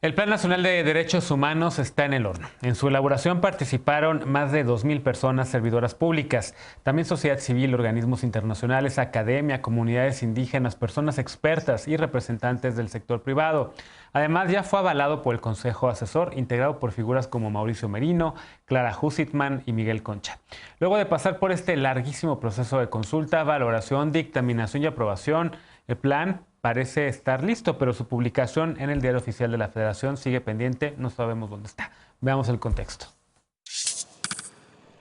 El Plan Nacional de Derechos Humanos está en el horno. En su elaboración participaron más de 2.000 personas servidoras públicas, también sociedad civil, organismos internacionales, academia, comunidades indígenas, personas expertas y representantes del sector privado. Además, ya fue avalado por el Consejo Asesor, integrado por figuras como Mauricio Merino, Clara Hussitman y Miguel Concha. Luego de pasar por este larguísimo proceso de consulta, valoración, dictaminación y aprobación, el plan parece estar listo, pero su publicación en el Diario Oficial de la Federación sigue pendiente. No sabemos dónde está. Veamos el contexto.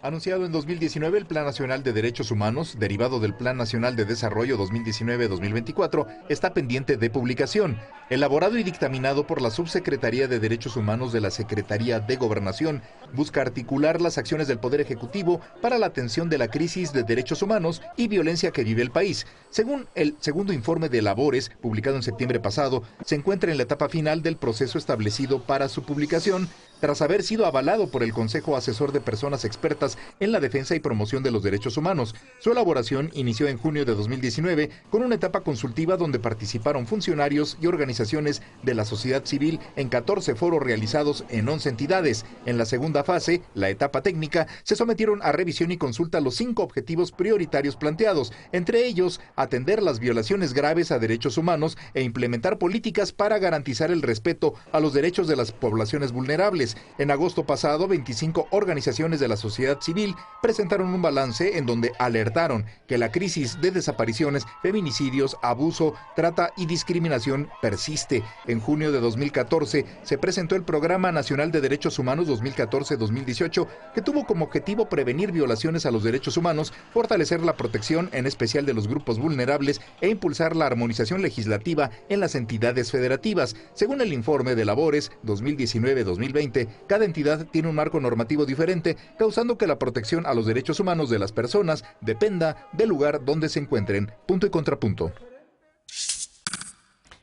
Anunciado en 2019, el Plan Nacional de Derechos Humanos, derivado del Plan Nacional de Desarrollo 2019-2024, está pendiente de publicación. Elaborado y dictaminado por la Subsecretaría de Derechos Humanos de la Secretaría de Gobernación, busca articular las acciones del Poder Ejecutivo para la atención de la crisis de derechos humanos y violencia que vive el país. Según el segundo informe de labores, publicado en septiembre pasado, se encuentra en la etapa final del proceso establecido para su publicación, tras haber sido avalado por el Consejo Asesor de Personas Expertas en la Defensa y Promoción de los Derechos Humanos. Su elaboración inició en junio de 2019 con una etapa consultiva donde participaron funcionarios y organizaciones de la sociedad civil en 14 foros realizados en 11 entidades. En la segunda fase, la etapa técnica, se sometieron a revisión y consulta los 5 objetivos prioritarios planteados, entre ellos atender las violaciones graves a derechos humanos e implementar políticas para garantizar el respeto a los derechos de las poblaciones vulnerables. En agosto pasado, 25 organizaciones de la sociedad civil presentaron un balance en donde alertaron que la crisis de desapariciones, feminicidios, abuso, trata y discriminación persiste. En junio de 2014 se presentó el Programa Nacional de Derechos Humanos 2014-2018, que tuvo como objetivo prevenir violaciones a los derechos humanos, fortalecer la protección en especial de los grupos vulnerables e impulsar la armonización legislativa en las entidades federativas. Según el informe de labores 2019-2020, cada entidad tiene un marco normativo diferente, causando que la protección a los derechos humanos de las personas dependa del lugar donde se encuentren. Punto y contrapunto.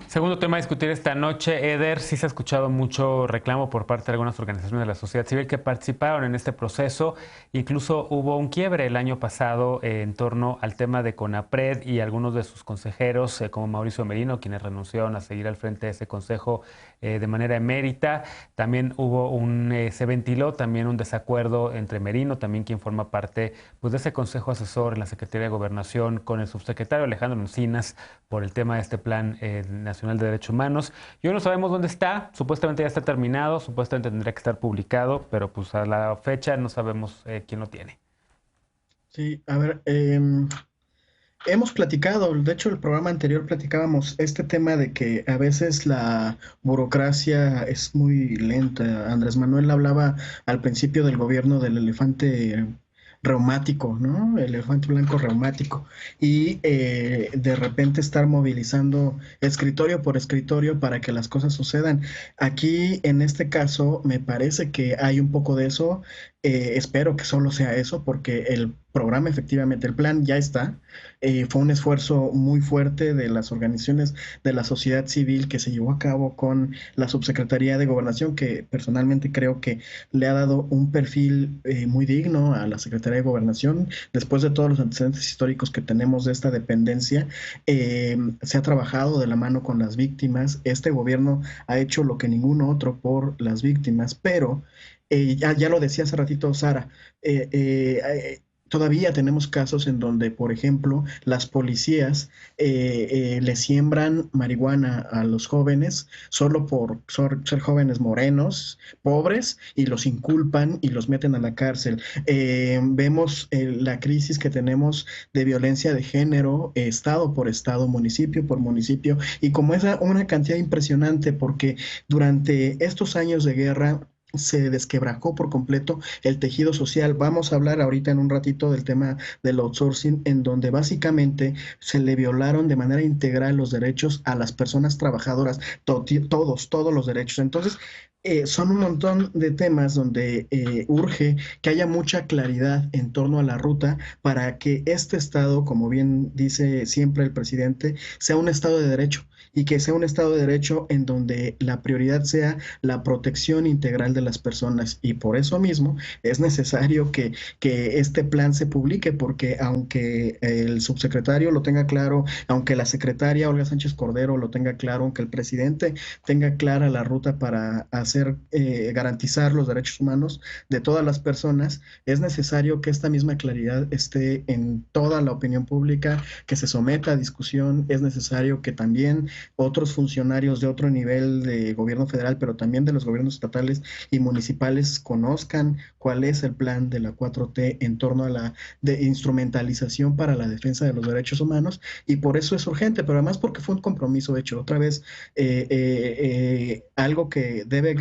Segundo tema a discutir esta noche, Eder, sí se ha escuchado mucho reclamo por parte de algunas organizaciones de la sociedad civil que participaron en este proceso. Incluso hubo un quiebre el año pasado en torno al tema de CONAPRED y algunos de sus consejeros, como Mauricio Merino, quienes renunciaron a seguir al frente de ese consejo de manera emérita. También se ventiló también un desacuerdo entre Merino, también quien forma parte pues, de ese consejo asesor en la Secretaría de Gobernación, con el subsecretario Alejandro Encinas por el tema de este plan nacional de Derechos Humanos. Y hoy no sabemos dónde está, supuestamente ya está terminado, supuestamente tendría que estar publicado, pero pues a la fecha no sabemos quién lo tiene. Sí, a ver, hemos platicado, de hecho el programa anterior platicábamos este tema de que a veces la burocracia es muy lenta. Andrés Manuel hablaba al principio del gobierno del elefante reumático, ¿no? El elefante blanco reumático. Y de repente estar movilizando escritorio por escritorio para que las cosas sucedan. Aquí, en este caso, me parece que hay un poco de eso. Espero que solo sea eso, porque el programa, efectivamente, el plan ya está. Fue un esfuerzo muy fuerte de las organizaciones de la sociedad civil que se llevó a cabo con la Subsecretaría de Gobernación, que personalmente creo que le ha dado un perfil muy digno a la Secretaría de Gobernación. Después de todos los antecedentes históricos que tenemos de esta dependencia, se ha trabajado de la mano con las víctimas. Este gobierno ha hecho lo que ningún otro por las víctimas, pero ya lo decía hace ratito Sara, todavía tenemos casos en donde, por ejemplo, las policías le siembran marihuana a los jóvenes solo por ser jóvenes morenos, pobres, y los inculpan y los meten a la cárcel. Vemos la crisis que tenemos de violencia de género, estado por estado, municipio por municipio, y como es una cantidad impresionante, porque durante estos años de guerra se desquebrajó por completo el tejido social. Vamos a hablar ahorita en un ratito del tema del outsourcing, en donde básicamente se le violaron de manera integral los derechos a las personas trabajadoras, todos los derechos. Entonces, son un montón de temas donde urge que haya mucha claridad en torno a la ruta para que este Estado, como bien dice siempre el presidente, sea un Estado de derecho y que sea un Estado de Derecho en donde la prioridad sea la protección integral de las personas. Y por eso mismo es necesario que este plan se publique, porque aunque el subsecretario lo tenga claro, aunque la secretaria Olga Sánchez Cordero lo tenga claro, aunque el presidente tenga clara la ruta para garantizar los derechos humanos de todas las personas, es necesario que esta misma claridad esté en toda la opinión pública, que se someta a discusión. Es necesario que también otros funcionarios de otro nivel de gobierno federal, pero también de los gobiernos estatales y municipales, conozcan cuál es el plan de la 4T en torno a la instrumentalización para la defensa de los derechos humanos, y por eso es urgente, pero además porque fue un compromiso hecho. Otra vez, algo que debe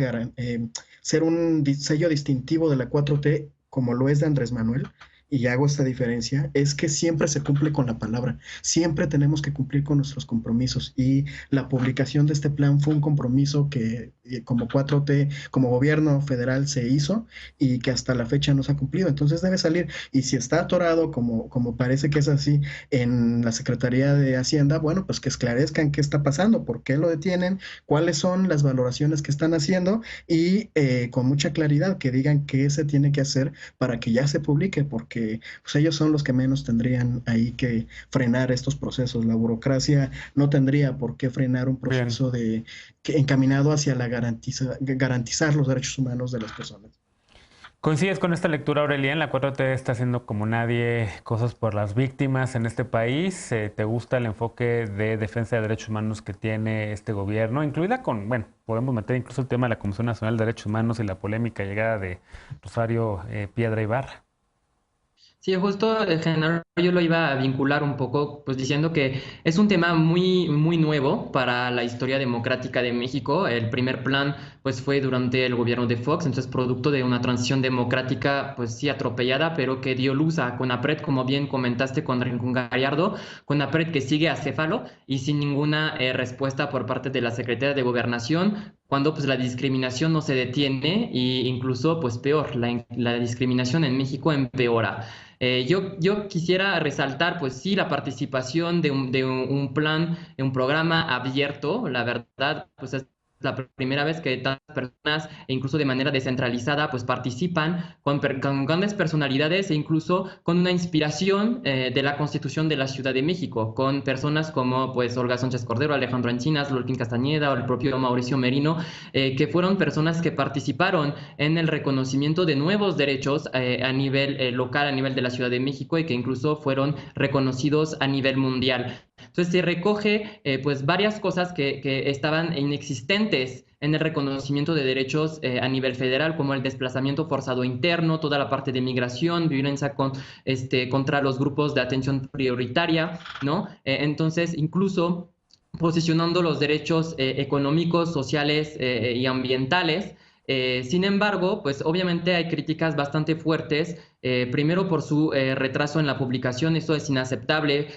ser un sello distintivo de la 4T, como lo es de Andrés Manuel, y hago esta diferencia, es que siempre se cumple con la palabra, siempre tenemos que cumplir con nuestros compromisos, y la publicación de este plan fue un compromiso que como 4T, como gobierno federal se hizo, y que hasta la fecha no se ha cumplido. Entonces debe salir, y si está atorado, como parece que es así, en la Secretaría de Hacienda, bueno, pues que esclarezcan qué está pasando, por qué lo detienen, cuáles son las valoraciones que están haciendo, y con mucha claridad que digan qué se tiene que hacer para que ya se publique, porque pues, ellos son los que menos tendrían ahí que frenar estos procesos. La burocracia no tendría por qué frenar un proceso encaminado hacia garantizar los derechos humanos de las personas. ¿Coincides con esta lectura, Aurelian? La 4T está haciendo como nadie cosas por las víctimas en este país. ¿Te gusta el enfoque de defensa de derechos humanos que tiene este gobierno? Incluida con, bueno, podemos meter incluso el tema de la Comisión Nacional de Derechos Humanos y la polémica llegada de Rosario Piedra Ibarra. Sí, justo, Genaro, yo lo iba a vincular un poco, pues diciendo que es un tema muy nuevo para la historia democrática de México. El primer plan, pues, fue durante el gobierno de Fox, entonces producto de una transición democrática, pues sí, atropellada, pero que dio luz a CONAPRED, como bien comentaste con Rincón Gallardo, CONAPRED que sigue acéfalo y sin ninguna respuesta por parte de la Secretaría de Gobernación, cuando pues la discriminación no se detiene, e incluso pues peor, la discriminación en México empeora. Yo quisiera resaltar, pues sí, la participación de un plan, de un programa abierto. La verdad, pues es la primera vez que tantas personas, e incluso de manera descentralizada, pues participan con grandes personalidades e incluso con una inspiración de la Constitución de la Ciudad de México, con personas como pues Olga Sánchez Cordero, Alejandro Encinas, Lolkin Castañeda o el propio Mauricio Merino, que fueron personas que participaron en el reconocimiento de nuevos derechos a nivel local, a nivel de la Ciudad de México, y que incluso fueron reconocidos a nivel mundial. Entonces se recoge pues varias cosas que estaban inexistentes en el reconocimiento de derechos a nivel federal, como el desplazamiento forzado interno, toda la parte de migración, violencia contra los grupos de atención prioritaria, ¿no? Entonces, incluso posicionando los derechos económicos, sociales y ambientales. Sin embargo, pues obviamente hay críticas bastante fuertes, primero por su retraso en la publicación. Esto es inaceptable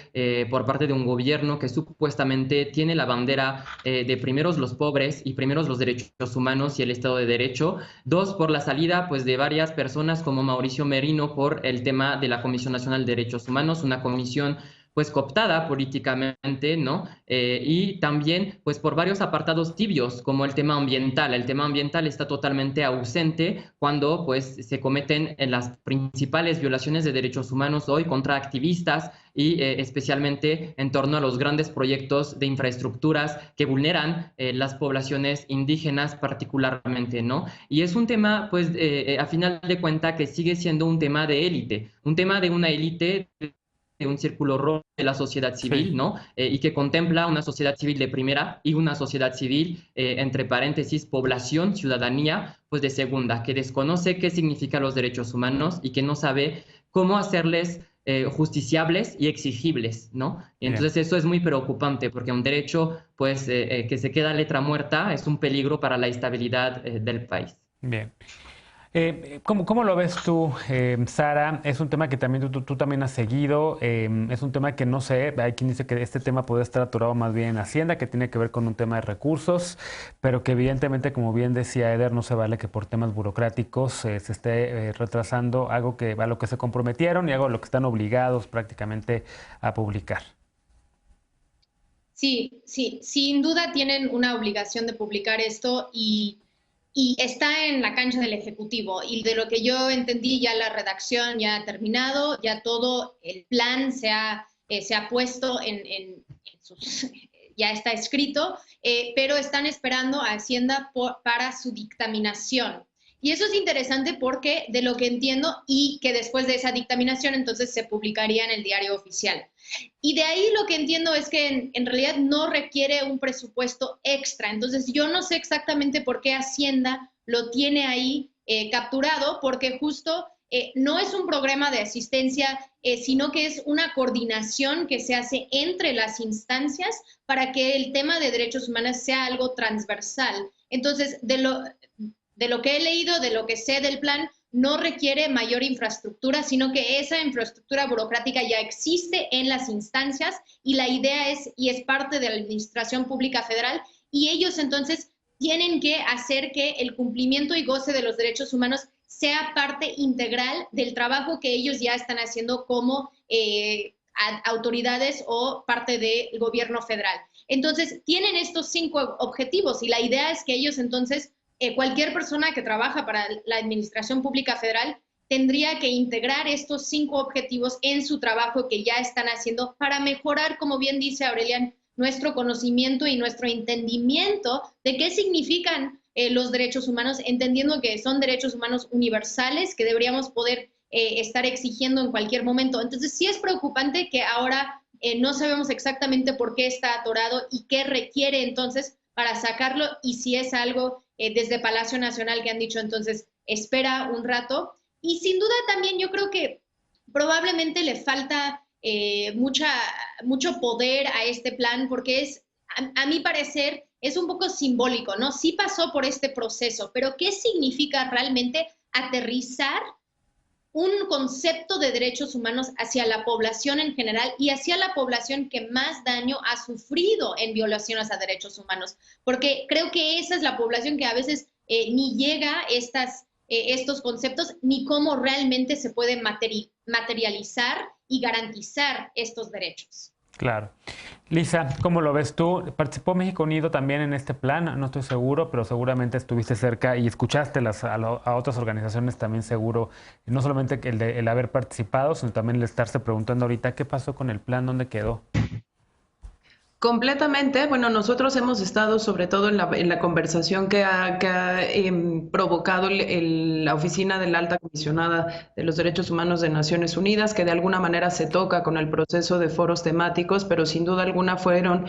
por parte de un gobierno que supuestamente tiene la bandera de primeros los pobres y primeros los derechos humanos y el Estado de Derecho. Dos, por la salida pues de varias personas como Mauricio Merino por el tema de la Comisión Nacional de Derechos Humanos, una comisión pues cooptada políticamente, ¿no? Y también pues por varios apartados tibios, como el tema ambiental. El tema ambiental está totalmente ausente cuando pues se cometen las principales violaciones de derechos humanos hoy contra activistas y especialmente en torno a los grandes proyectos de infraestructuras que vulneran las poblaciones indígenas particularmente, ¿no? Y es un tema, pues, a final de cuentas, que sigue siendo un tema de élite, un tema de una élite, de un círculo rojo de la sociedad civil, Sí. ¿no? Y que contempla una sociedad civil de primera y una sociedad civil, entre paréntesis, población, ciudadanía, pues de segunda, que desconoce qué significan los derechos humanos y que no sabe cómo hacerles justiciables y exigibles, ¿no? Y Bien. entonces eso es muy preocupante, porque un derecho, pues, que se queda letra muerta es un peligro para la estabilidad del país. Bien. ¿Cómo lo ves tú, Sara? Es un tema que también tú también has seguido. Es un tema que no sé, hay quien dice que este tema puede estar atorado más bien en Hacienda, que tiene que ver con un tema de recursos, pero que evidentemente, como bien decía Eder, no se vale que por temas burocráticos se esté retrasando algo a lo que se comprometieron y algo a lo que están obligados prácticamente a publicar. Sí, sí, sin duda tienen una obligación de publicar esto y está en la cancha del Ejecutivo. Y de lo que yo entendí, ya la redacción ya ha terminado, ya todo el plan se ha puesto en sus, ya está escrito, pero están esperando a Hacienda para su dictaminación. Y eso es interesante porque de lo que entiendo y que después de esa dictaminación entonces se publicaría en el diario oficial. Y de ahí lo que entiendo es que en realidad no requiere un presupuesto extra. Entonces yo no sé exactamente por qué Hacienda lo tiene ahí capturado, porque justo no es un programa de asistencia, sino que es una coordinación que se hace entre las instancias para que el tema de derechos humanos sea algo transversal. Entonces, de lo que he leído, de lo que sé del plan, no requiere mayor infraestructura, sino que esa infraestructura burocrática ya existe en las instancias y la idea es, y es parte de la Administración Pública Federal, y ellos entonces tienen que hacer que el cumplimiento y goce de los derechos humanos sea parte integral del trabajo que ellos ya están haciendo como autoridades o parte del gobierno federal. Entonces, tienen estos 5 objetivos y la idea es que ellos entonces cualquier persona que trabaja para la Administración Pública Federal tendría que integrar estos 5 objetivos en su trabajo que ya están haciendo para mejorar, como bien dice Aurelian, nuestro conocimiento y nuestro entendimiento de qué significan los derechos humanos, entendiendo que son derechos humanos universales que deberíamos poder estar exigiendo en cualquier momento. Entonces, sí es preocupante que ahora no sabemos exactamente por qué está atorado y qué requiere entonces para sacarlo, y si es algo desde Palacio Nacional que han dicho entonces espera un rato. Y sin duda también yo creo que probablemente le falta mucho poder a este plan, porque es, a mi parecer, es un poco simbólico, ¿no? Sí pasó por este proceso, pero ¿qué significa realmente aterrizar un concepto de derechos humanos hacia la población en general y hacia la población que más daño ha sufrido en violaciones a derechos humanos? Porque creo que esa es la población que a veces ni llega a estos conceptos, ni cómo realmente se puede materializar y garantizar estos derechos. Claro. Lisa, ¿cómo lo ves tú? ¿Participó México Unido también en este plan? No estoy seguro, pero seguramente estuviste cerca y escuchaste a otras organizaciones también seguro. No solamente el haber participado, sino también el estarse preguntando ahorita qué pasó con el plan, dónde quedó. Completamente. Bueno, nosotros hemos estado sobre todo en la conversación que ha provocado la Oficina de la Alta Comisionada de los Derechos Humanos de Naciones Unidas, que de alguna manera se toca con el proceso de foros temáticos, pero sin duda alguna fueron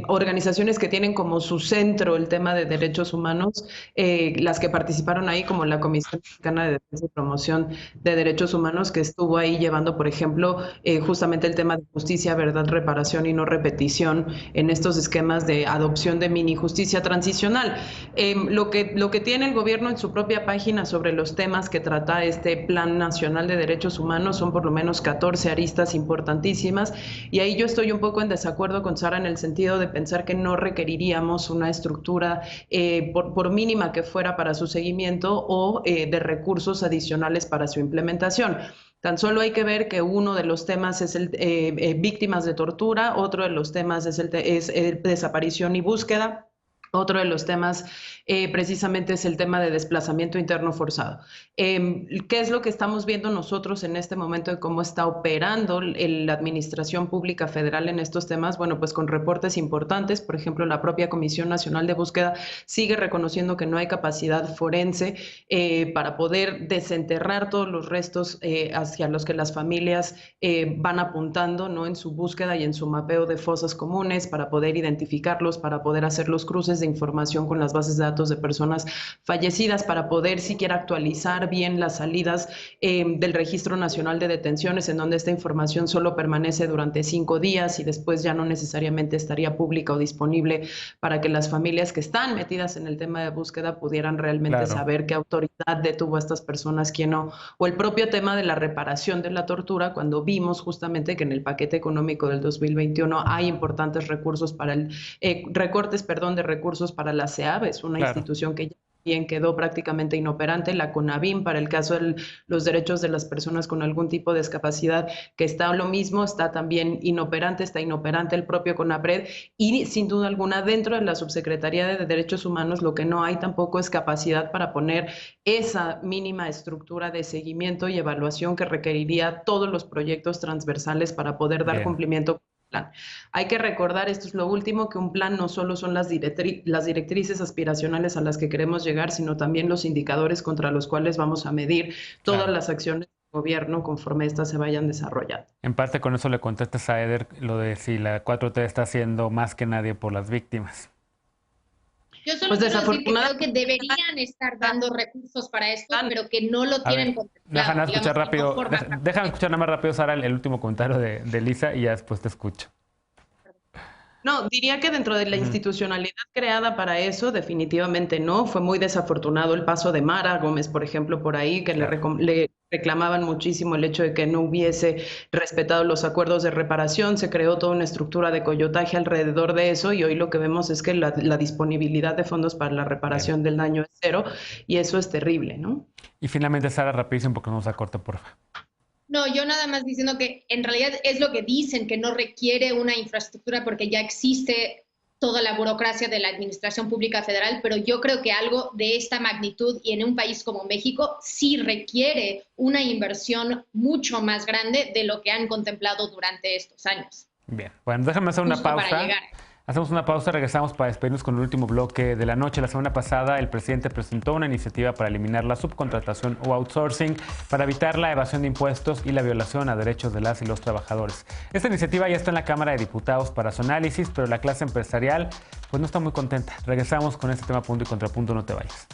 organizaciones que tienen como su centro el tema de derechos humanos, las que participaron ahí, como la Comisión Mexicana de Defensa y Promoción de Derechos Humanos, que estuvo ahí llevando, por ejemplo, justamente el tema de justicia, verdad, reparación y no repetición en estos esquemas de adopción de mini justicia transicional. Lo que tiene el gobierno en su propia página sobre los temas que trata este Plan Nacional de Derechos Humanos son por lo menos 14 aristas importantísimas, y ahí yo estoy un poco en desacuerdo con Sara en el sentido de pensar que no requeriríamos una estructura por mínima que fuera para su seguimiento o de recursos adicionales para su implementación. Tan solo hay que ver que uno de los temas es el víctimas de tortura, otro de los temas es desaparición y búsqueda. Otro de los temas precisamente es el tema de desplazamiento interno forzado. ¿Qué es lo que estamos viendo nosotros en este momento de cómo está operando la Administración Pública Federal en estos temas? Bueno, pues con reportes importantes. Por ejemplo, la propia Comisión Nacional de Búsqueda sigue reconociendo que no hay capacidad forense para poder desenterrar todos los restos hacia los que las familias van apuntando, ¿no?, en su búsqueda y en su mapeo de fosas comunes, para poder identificarlos, para poder hacer los cruces de información con las bases de datos de personas fallecidas, para poder siquiera actualizar bien las salidas del Registro Nacional de Detenciones, en donde esta información solo permanece durante 5 días y después ya no necesariamente estaría pública o disponible para que las familias que están metidas en el tema de búsqueda pudieran realmente saber qué autoridad detuvo a estas personas, quién no. O el propio tema de la reparación de la tortura, cuando vimos justamente que en el paquete económico del 2021 hay importantes recursos para recortes de recursos para la CEAB, es una institución que ya también quedó prácticamente inoperante, la CONAVIM para el caso de los derechos de las personas con algún tipo de discapacidad, que está lo mismo, está también inoperante, está inoperante el propio CONAPRED, y sin duda alguna dentro de la Subsecretaría de Derechos Humanos lo que no hay tampoco es capacidad para poner esa mínima estructura de seguimiento y evaluación que requeriría todos los proyectos transversales para poder dar cumplimiento. Plan. Hay que recordar, esto es lo último, que un plan no solo son las directrices aspiracionales a las que queremos llegar, sino también los indicadores contra los cuales vamos a medir todas las acciones del gobierno conforme éstas se vayan desarrollando. En parte con eso le contestas a Eder lo de si la 4T está haciendo más que nadie por las víctimas. Yo solo quiero decir que creo que deberían estar dando recursos para esto, pero que no lo tienen contemplado. Déjame escuchar nada más rápido, Sara, el último comentario de Lisa y ya después te escucho. No, diría que dentro de la institucionalidad creada para eso, definitivamente no. Fue muy desafortunado el paso de Mara Gómez, por ejemplo, por ahí, que le reclamaban muchísimo el hecho de que no hubiese respetado los acuerdos de reparación. Se creó toda una estructura de coyotaje alrededor de eso y hoy lo que vemos es que la disponibilidad de fondos para la reparación del daño es cero y eso es terrible, ¿no? Y finalmente, Sara, rapidísimo porque no nos acorta, por favor. No, yo nada más diciendo que en realidad es lo que dicen, que no requiere una infraestructura porque ya existe toda la burocracia de la Administración Pública Federal, pero yo creo que algo de esta magnitud y en un país como México sí requiere una inversión mucho más grande de lo que han contemplado durante estos años. Bien, bueno, déjame hacer una pausa. Hacemos una pausa, regresamos para despedirnos con el último bloque de la noche. La semana pasada el presidente presentó una iniciativa para eliminar la subcontratación o outsourcing para evitar la evasión de impuestos y la violación a derechos de las y los trabajadores. Esta iniciativa ya está en la Cámara de Diputados para su análisis, pero la clase empresarial pues no está muy contenta. Regresamos con este tema punto y contrapunto, no te vayas.